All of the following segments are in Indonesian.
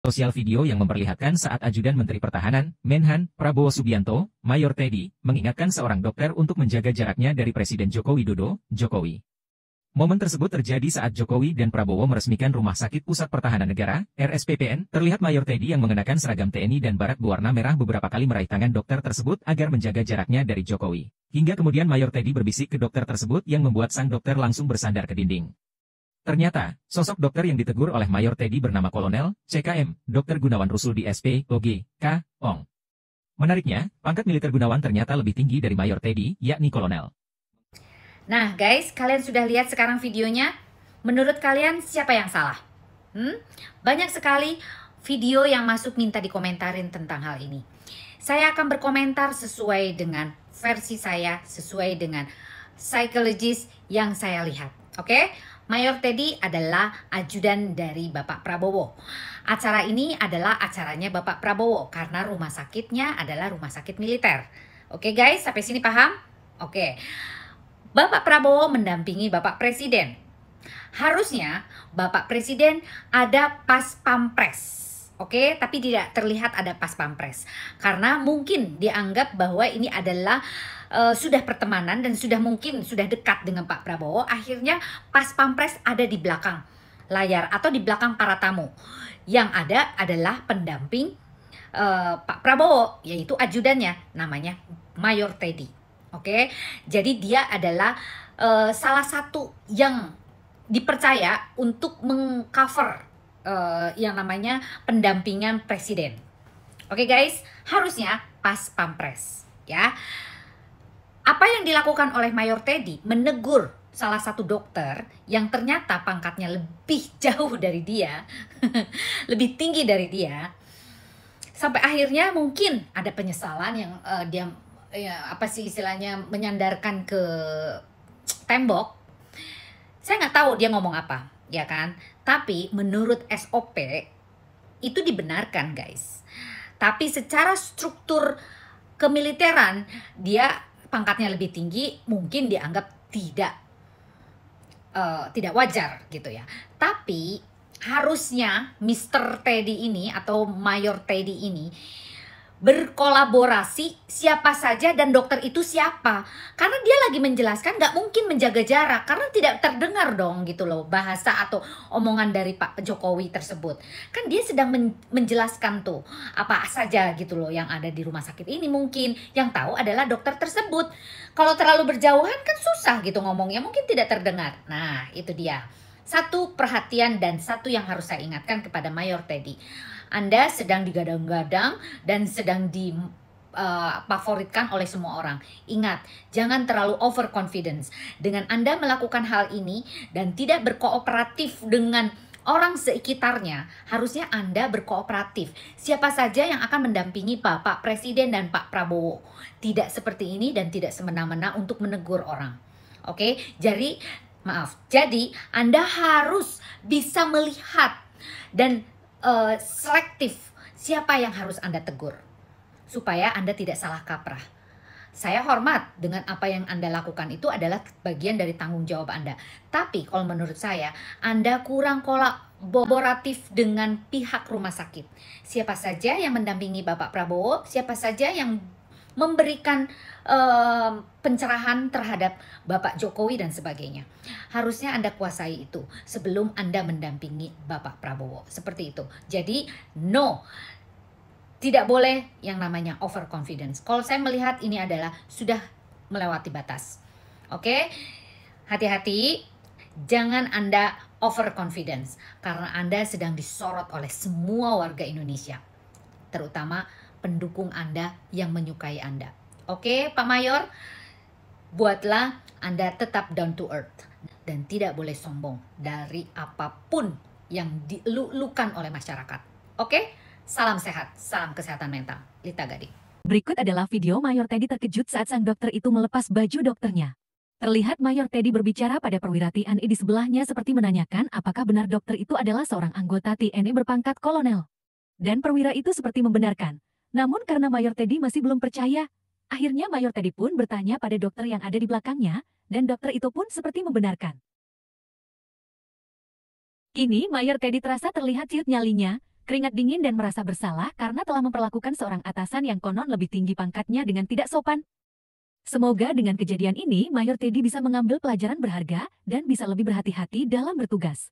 Sosial video yang memperlihatkan saat ajudan Menteri Pertahanan, Menhan, Prabowo Subianto, Mayor Teddy, mengingatkan seorang dokter untuk menjaga jaraknya dari Presiden Joko Widodo, Jokowi. Momen tersebut terjadi saat Jokowi dan Prabowo meresmikan Rumah Sakit Pusat Pertahanan Negara, RSPPN, terlihat Mayor Teddy yang mengenakan seragam TNI dan barak berwarna merah beberapa kali meraih tangan dokter tersebut agar menjaga jaraknya dari Jokowi. Hingga kemudian Mayor Teddy berbisik ke dokter tersebut yang membuat sang dokter langsung bersandar ke dinding. Ternyata, sosok dokter yang ditegur oleh Mayor Teddy bernama Kolonel, CKM, Dr. Gunawan Rusuli SP.OG, K. Ong. Menariknya, pangkat militer Gunawan ternyata lebih tinggi dari Mayor Teddy, yakni Kolonel. Nah guys, kalian sudah lihat sekarang videonya? Menurut kalian siapa yang salah? Banyak sekali video yang masuk minta dikomentarin tentang hal ini. Saya akan berkomentar sesuai dengan versi saya, sesuai dengan psikologis yang saya lihat. Oke? Mayor Teddy adalah ajudan dari Bapak Prabowo. Acara ini adalah acaranya Bapak Prabowo karena rumah sakitnya adalah rumah sakit militer. Oke guys, sampai sini paham? Oke. Bapak Prabowo mendampingi Bapak Presiden. Harusnya Bapak Presiden ada pas pampres. Oke, tapi tidak terlihat ada pas pampres. Karena mungkin dianggap bahwa ini adalah sudah pertemanan dan sudah dekat dengan Pak Prabowo. Akhirnya pas pampres ada di belakang layar atau di belakang para tamu. Yang ada adalah pendamping Pak Prabowo, yaitu ajudannya, namanya Mayor Teddy. Oke, jadi dia adalah salah satu yang dipercaya untuk mengcover yang namanya pendampingan presiden. Oke guys, harusnya pas pampres ya. Apa yang dilakukan oleh Mayor Teddy menegur salah satu dokter yang ternyata pangkatnya lebih jauh dari dia, lebih tinggi dari dia, sampai akhirnya mungkin ada penyesalan yang dia apa sih istilahnya menyandarkan ke tembok. Saya nggak tahu dia ngomong apa, ya kan? Tapi menurut SOP itu dibenarkan guys. Tapi secara struktur kemiliteran dia pangkatnya lebih tinggi, mungkin dianggap tidak wajar gitu ya. Tapi harusnya Mr. Teddy ini atau Mayor Teddy ini berkolaborasi siapa saja dan dokter itu siapa. Karena dia lagi menjelaskan nggak mungkin menjaga jarak karena tidak terdengar dong gitu loh bahasa atau omongan dari Pak Jokowi tersebut. Kan dia sedang menjelaskan tuh apa saja gitu loh yang ada di rumah sakit ini, mungkin yang tahu adalah dokter tersebut. Kalau terlalu berjauhan kan susah gitu ngomongnya, mungkin tidak terdengar. Nah itu dia. Satu perhatian dan satu yang harus saya ingatkan kepada Mayor Teddy. Anda sedang digadang-gadang dan sedang favoritkan oleh semua orang. Ingat, jangan terlalu overconfidence. Dengan Anda melakukan hal ini dan tidak berkooperatif dengan orang sekitarnya, harusnya Anda berkooperatif. Siapa saja yang akan mendampingi Bapak Presiden dan Pak Prabowo. Tidak seperti ini dan tidak semena-mena untuk menegur orang. Oke, jadi Anda harus bisa melihat dan selektif siapa yang harus Anda tegur supaya Anda tidak salah kaprah. Saya hormat dengan apa yang Anda lakukan, itu adalah bagian dari tanggung jawab Anda. Tapi kalau menurut saya Anda kurang kolaboratif dengan pihak rumah sakit. Siapa saja yang mendampingi Bapak Prabowo, siapa saja yang memberikan pencerahan terhadap Bapak Jokowi dan sebagainya. Harusnya Anda kuasai itu sebelum Anda mendampingi Bapak Prabowo. Seperti itu. Jadi no, tidak boleh yang namanya overconfidence. Kalau saya melihat ini adalah sudah melewati batas. Oke, hati-hati. Jangan Anda overconfidence karena Anda sedang disorot oleh semua warga Indonesia, terutama pendukung Anda yang menyukai Anda. Oke, Pak Mayor, buatlah Anda tetap down to earth dan tidak boleh sombong dari apapun yang dilulukan oleh masyarakat. Oke, salam sehat, salam kesehatan mental. Lita Gading. Berikut adalah video Mayor Teddy terkejut saat sang dokter itu melepas baju dokternya. Terlihat Mayor Teddy berbicara pada perwira TNI di sebelahnya seperti menanyakan apakah benar dokter itu adalah seorang anggota TNI berpangkat kolonel. Dan perwira itu seperti membenarkan. Namun karena Mayor Teddy masih belum percaya, akhirnya Mayor Teddy pun bertanya pada dokter yang ada di belakangnya, dan dokter itu pun seperti membenarkan. Kini Mayor Teddy terasa terlihat ciut nyalinya, keringat dingin dan merasa bersalah karena telah memperlakukan seorang atasan yang konon lebih tinggi pangkatnya dengan tidak sopan. Semoga dengan kejadian ini, Mayor Teddy bisa mengambil pelajaran berharga dan bisa lebih berhati-hati dalam bertugas.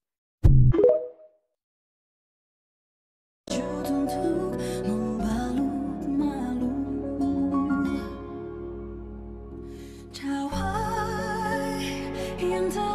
yang tak